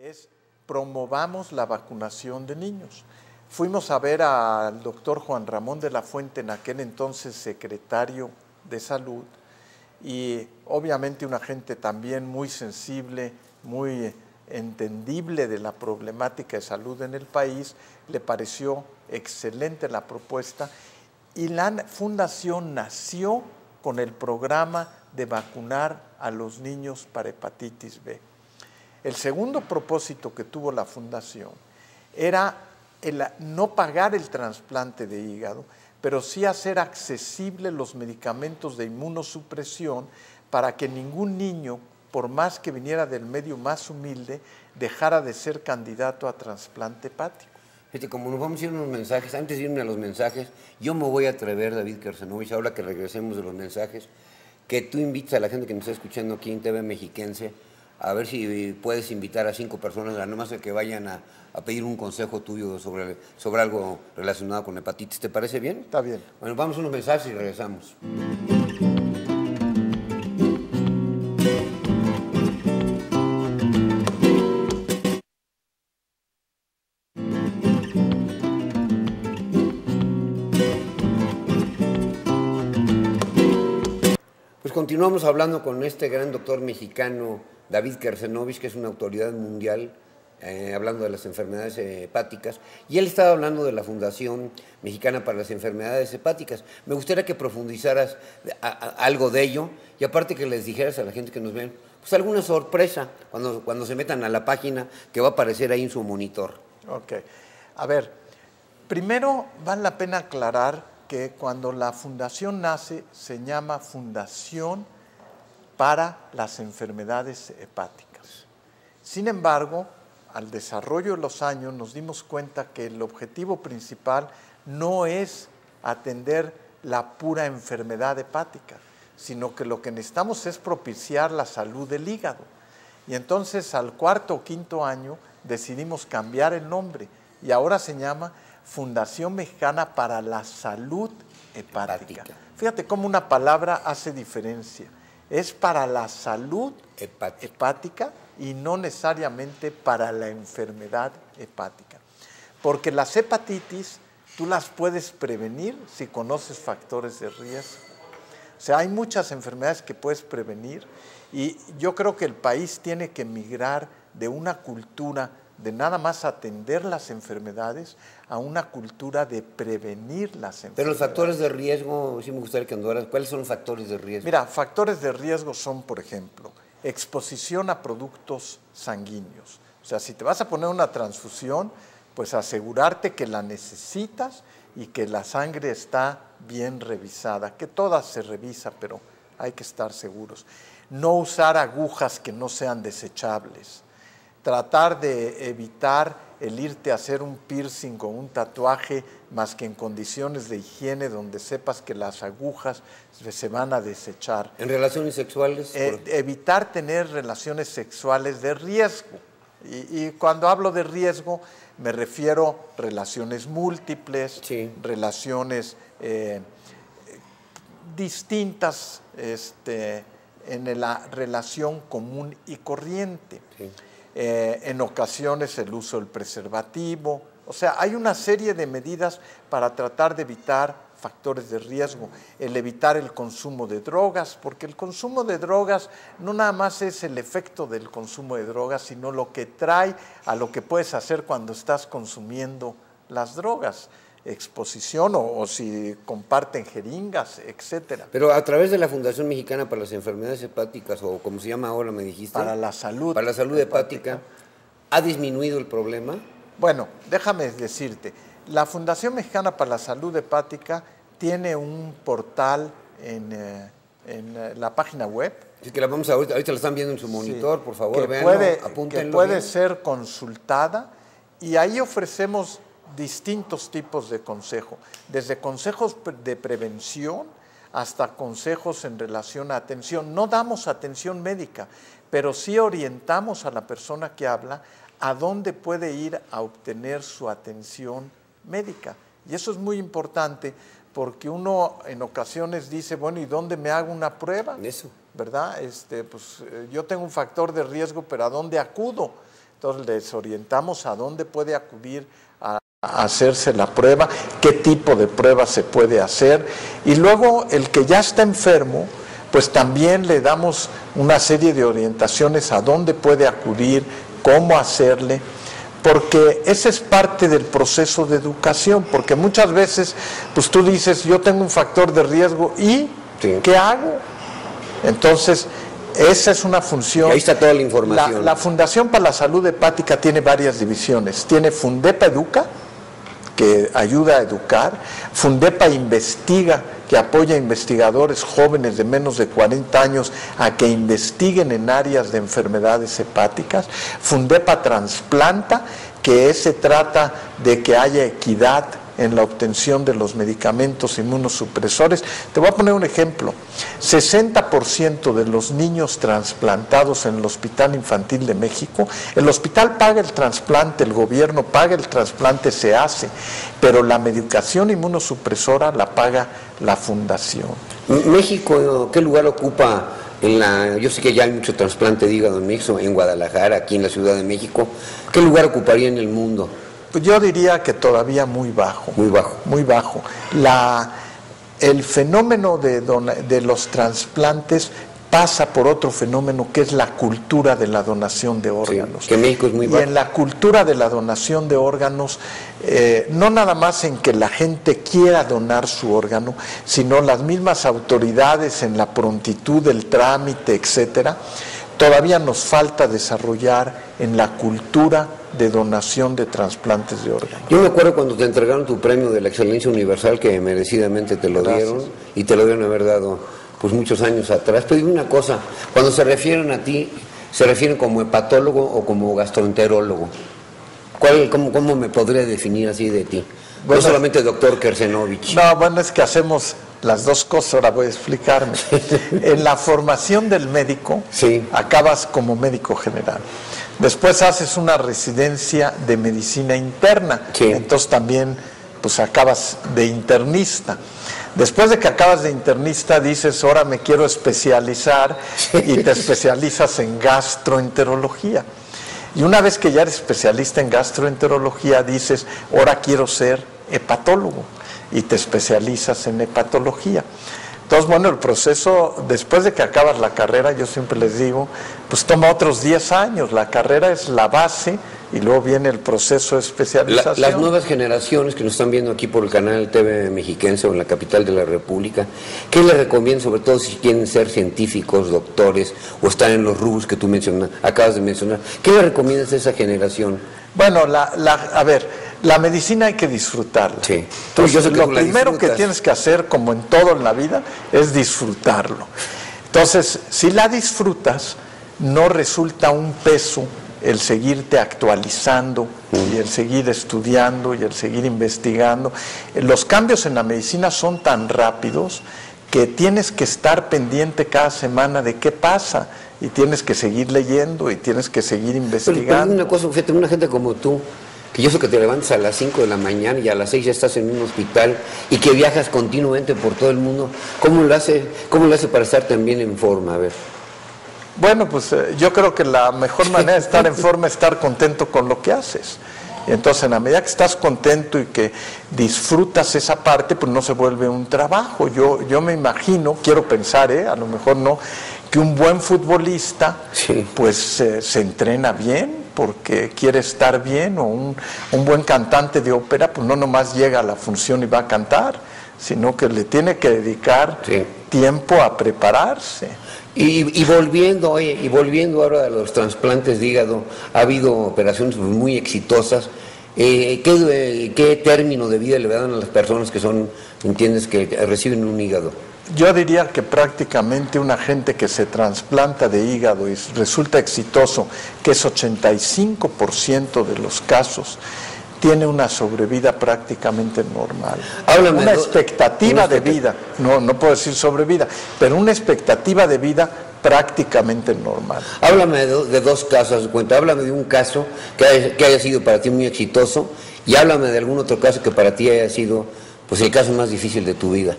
es promovamos la vacunación de niños. Fuimos a ver al doctor Juan Ramón de la Fuente, en aquel entonces secretario de Salud, y obviamente una gente también muy sensible, muy entendible de la problemática de salud en el país. Le pareció excelente la propuesta y la fundación nació con el programa de vacunar a los niños para hepatitis B. El segundo propósito que tuvo la fundación era no pagar el trasplante de hígado, pero sí hacer accesibles los medicamentos de inmunosupresión para que ningún niño, por más que viniera del medio más humilde, dejara de ser candidato a trasplante hepático. Fíjate, como nos vamos a ir a unos mensajes, antes de irme a los mensajes, yo me voy a atrever, David Kersenovich, ahora que regresemos de los mensajes, que tú invites a la gente que nos está escuchando aquí en TV Mexiquense, a ver si puedes invitar a 5 personas, nomás a que vayan a pedir un consejo tuyo sobre algo relacionado con hepatitis. ¿Te parece bien? Está bien. Bueno, vamos a unos mensajes y regresamos. Pues continuamos hablando con este gran doctor mexicano, David Kersenovich, que es una autoridad mundial, hablando de las enfermedades hepáticas, y él estaba hablando de la Fundación Mexicana para las Enfermedades Hepáticas. Me gustaría que profundizaras algo de ello, y aparte que les dijeras a la gente que nos ven, pues alguna sorpresa cuando se metan a la página que va a aparecer ahí en su monitor. Ok. A ver, primero vale la pena aclarar que cuando la fundación nace se llama Fundación para las Enfermedades Hepáticas. Sin embargo, al desarrollo de los años nos dimos cuenta que el objetivo principal no es atender la pura enfermedad hepática, sino que lo que necesitamos es propiciar la salud del hígado. Y entonces al 4º o 5º año decidimos cambiar el nombre y ahora se llama Fundación Mexicana para la Salud Hepática. Fíjate cómo una palabra hace diferencia. Es para la salud hepática y no necesariamente para la enfermedad hepática. Porque las hepatitis tú las puedes prevenir si conoces factores de riesgo. O sea, hay muchas enfermedades que puedes prevenir y yo creo que el país tiene que migrar de una cultura de nada más atender las enfermedades a una cultura de prevenir las enfermedades. Pero los factores de riesgo, sí me gustaría que andaras, ¿cuáles son los factores de riesgo? Mira, factores de riesgo son, por ejemplo, exposición a productos sanguíneos. O sea, si te vas a poner una transfusión, pues asegurarte que la necesitas y que la sangre está bien revisada, que toda se revisa, pero hay que estar seguros. No usar agujas que no sean desechables. Tratar de evitar el irte a hacer un piercing o un tatuaje más que en condiciones de higiene donde sepas que las agujas se van a desechar. ¿En relaciones sexuales? Evitar tener relaciones sexuales de riesgo. Y cuando hablo de riesgo me refiero a relaciones múltiples, sí, relaciones distintas en la relación común y corriente. Sí. En ocasiones el uso del preservativo, o sea, hay una serie de medidas para tratar de evitar factores de riesgo, el evitar el consumo de drogas, porque el consumo de drogas no nada más es el efecto del consumo de drogas, sino lo que trae a lo que puedes hacer cuando estás consumiendo las drogas, exposición o si comparten jeringas, etcétera. Pero a través de la Fundación Mexicana para las Enfermedades Hepáticas, o como se llama ahora, me dijiste. Para la salud. Para la salud hepática, ¿ha disminuido el problema? Bueno, déjame decirte, la Fundación Mexicana para la Salud Hepática tiene un portal en la página web. Sí, que la vamos a ahorita la están viendo en su monitor, sí, por favor, véanlo, apúntenlo. Que puede ser consultada y ahí ofrecemos distintos tipos de consejo, desde consejos de prevención hasta consejos en relación a atención. No damos atención médica, pero sí orientamos a la persona que habla a dónde puede ir a obtener su atención médica. Y eso es muy importante porque uno en ocasiones dice, bueno, ¿y dónde me hago una prueba? Eso. ¿Verdad? Pues yo tengo un factor de riesgo, pero ¿a dónde acudo? Entonces les orientamos a dónde puede acudir a hacerse la prueba, qué tipo de prueba se puede hacer, y luego el que ya está enfermo, pues también le damos una serie de orientaciones a dónde puede acudir, cómo hacerle, porque ese es parte del proceso de educación, porque muchas veces pues tú dices, yo tengo un factor de riesgo y ¿qué hago? Entonces esa es una función. Y ahí está toda la información. La Fundación para la Salud Hepática tiene varias divisiones. Tiene Fundepa Educa, que ayuda a educar. Fundepa Investiga, que apoya a investigadores jóvenes de menos de 40 años a que investiguen en áreas de enfermedades hepáticas. Fundepa Transplanta, que se trata de que haya equidad en la obtención de los medicamentos inmunosupresores. Te voy a poner un ejemplo. 60% de los niños trasplantados en el Hospital Infantil de México, el hospital paga el trasplante, el gobierno paga el trasplante, se hace, pero la medicación inmunosupresora la paga la fundación. México, ¿qué lugar ocupa yo sé que ya hay mucho trasplante de hígado en México, en Guadalajara, aquí en la Ciudad de México? ¿Qué lugar ocuparía en el mundo? Pues yo diría que todavía muy bajo. Muy bajo. Muy bajo. El fenómeno de los trasplantes pasa por otro fenómeno que es la cultura de la donación de órganos. Sí, que en México es muy bajo. Y en la cultura de la donación de órganos, no nada más en que la gente quiera donar su órgano, sino las mismas autoridades en la prontitud del trámite, etcétera, todavía nos falta desarrollar en la cultura de donación de trasplantes de órganos. Yo me acuerdo cuando te entregaron tu premio de la excelencia universal, que merecidamente te lo dieron, y te lo dieron haber dado pues muchos años atrás. Pero dime una cosa, cuando se refieren a ti, ¿se refieren como hepatólogo o como gastroenterólogo? ¿Cómo me podría definir así de ti? Bueno, no solamente doctor Kersenovich. No, bueno, es que hacemos las dos cosas, ahora voy a explicarme. En la formación del médico, acabas como médico general. Después haces una residencia de medicina interna, entonces también pues acabas de internista. Después de que acabas de internista dices, ahora me quiero especializar, y te especializas en gastroenterología. Y una vez que ya eres especialista en gastroenterología dices, ahora quiero ser hepatólogo, y te especializas en hepatología. Entonces, bueno, el proceso, después de que acabas la carrera, yo siempre les digo, pues toma otros 10 años. La carrera es la base y luego viene el proceso de especialización. Las nuevas generaciones que nos están viendo aquí por el canal TV Mexiquense o en la capital de la República, ¿qué les recomiendan, sobre todo si quieren ser científicos, doctores o están en los rubros que tú acabas de mencionar? ¿Qué les recomiendas a esa generación? Bueno, a ver, la medicina hay que disfrutarla. Sí. Entonces, yo sé que lo primero que tienes que hacer, como en todo en la vida, es disfrutarlo. Entonces, si la disfrutas, no resulta un peso el seguirte actualizando y el seguir estudiando y el seguir investigando. Los cambios en la medicina son tan rápidos que tienes que estar pendiente cada semana de qué pasa, y tienes que seguir leyendo y tienes que seguir investigando. Pero una cosa, fíjate, una gente como tú, que yo sé que te levantas a las 5 de la mañana y a las 6 ya estás en un hospital y que viajas continuamente por todo el mundo, ¿cómo lo hace para estar también en forma? A ver. Bueno, pues yo creo que la mejor manera de estar en forma es estar contento con lo que haces. Y entonces, en la medida que estás contento y que disfrutas esa parte, pues no se vuelve un trabajo. Yo me imagino, quiero pensar, a lo mejor no, que un buen futbolista pues se entrena bien porque quiere estar bien, o un buen cantante de ópera pues no nomás llega a la función y va a cantar, sino que le tiene que dedicar tiempo a prepararse. Y volviendo ahora a los trasplantes de hígado, ha habido operaciones muy exitosas. ¿Qué término de vida le dan a las personas que que reciben un hígado? Yo diría que prácticamente una gente que se trasplanta de hígado y resulta exitoso, que es 85% de los casos, tiene una sobrevida prácticamente normal. Una expectativa de vida, no puedo decir sobrevida, pero una expectativa de vida prácticamente normal. Háblame de dos casos, háblame de un caso que haya sido para ti muy exitoso, y háblame de algún otro caso que para ti haya sido pues el caso más difícil de tu vida.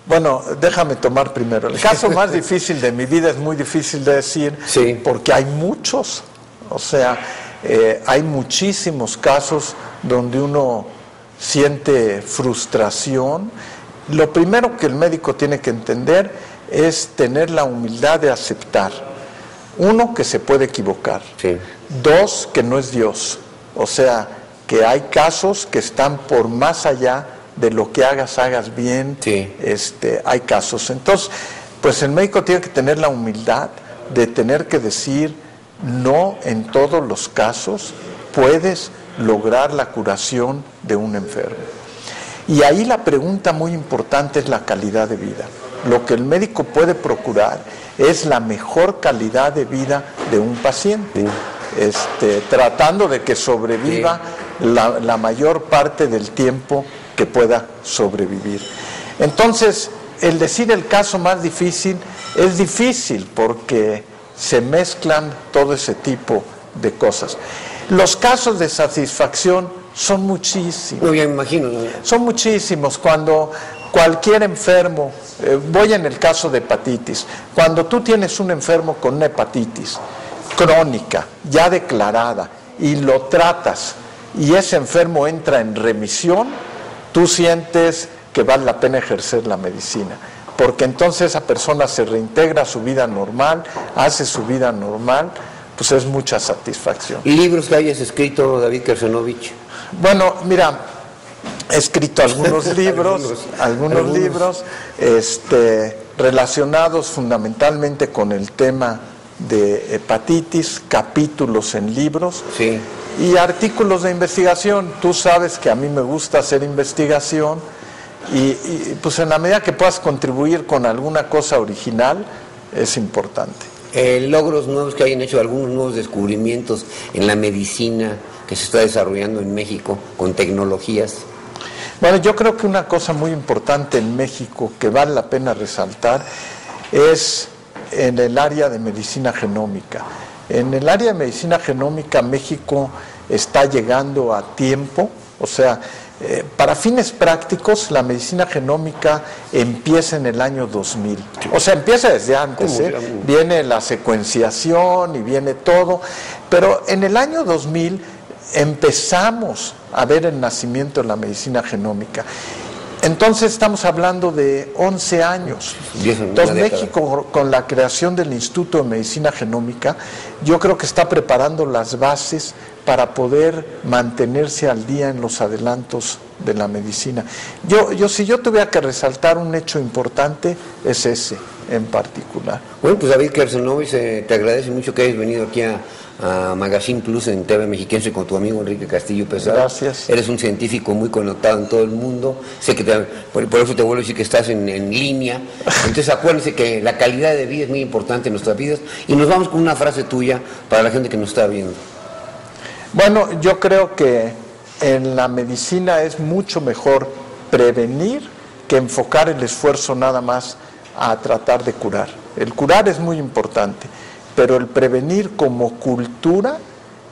Bueno, déjame tomar primero. El caso más difícil de mi vida es muy difícil de decir, porque hay muchos. O sea, hay muchísimos casos donde uno siente frustración. Lo primero que el médico tiene que entender es tener la humildad de aceptar. Uno, que se puede equivocar. Sí. Dos, que no es Dios. O sea, que hay casos que están por más allá de lo que hagas bien. Sí. Hay casos. Entonces, pues el médico tiene que tener la humildad de tener que decir, no en todos los casos puedes lograr la curación de un enfermo. Y ahí la pregunta muy importante es la calidad de vida. Lo que el médico puede procurar es la mejor calidad de vida de un paciente, tratando de que sobreviva la mayor parte del tiempo que pueda sobrevivir. Entonces, el decir el caso más difícil es difícil porque se mezclan todo ese tipo de cosas. Los casos de satisfacción son muchísimos. No, ya me imagino. Son muchísimos. Cuando cualquier enfermo, voy en el caso de hepatitis, cuando tú tienes un enfermo con una hepatitis crónica, ya declarada, y lo tratas, y ese enfermo entra en remisión, tú sientes que vale la pena ejercer la medicina, porque entonces esa persona se reintegra a su vida normal, hace su vida normal, pues es mucha satisfacción. ¿Libros que hayas escrito, David Kersenovich? Bueno, mira, he escrito algunos libros, algunos libros relacionados fundamentalmente con el tema de hepatitis, capítulos en libros. Sí. Y artículos de investigación. Tú sabes que a mí me gusta hacer investigación y pues en la medida que puedas contribuir con alguna cosa original es importante. Logros nuevos que hayan hecho, algunos nuevos descubrimientos en la medicina que se está desarrollando en México con tecnologías. Bueno, yo creo que una cosa muy importante en México que vale la pena resaltar es en el área de medicina genómica. En el área de medicina genómica México está llegando a tiempo, o sea, para fines prácticos la medicina genómica empieza en el año 2000, o sea, empieza desde antes, viene la secuenciación y viene todo, pero en el año 2000 empezamos a ver el nacimiento de la medicina genómica. Entonces estamos hablando de 11 años. Entonces México, con la creación del Instituto de Medicina Genómica, yo creo que está preparando las bases para poder mantenerse al día en los adelantos de la medicina. Si yo tuviera que resaltar un hecho importante, es ese en particular. Bueno, pues David Kersenovich, te agradece mucho que hayas venido aquí a Magazine Plus en TV Mexiquense con tu amigo Enrique Castillo Pesar. Gracias. Eres un científico muy connotado en todo el mundo. Sé que por eso te vuelvo a decir que estás en línea. Entonces acuérdense que la calidad de vida es muy importante en nuestras vidas. Y nos vamos con una frase tuya para la gente que nos está viendo. Bueno, yo creo que en la medicina es mucho mejor prevenir que enfocar el esfuerzo nada más a tratar de curar. El curar es muy importante, pero el prevenir como cultura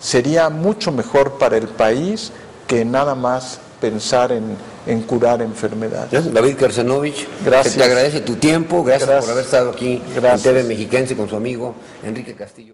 sería mucho mejor para el país que nada más pensar en curar enfermedades. David Kersenovich, gracias. Te agradece tu tiempo, gracias por haber estado aquí en TV Mexiquense con su amigo Enrique Castillo.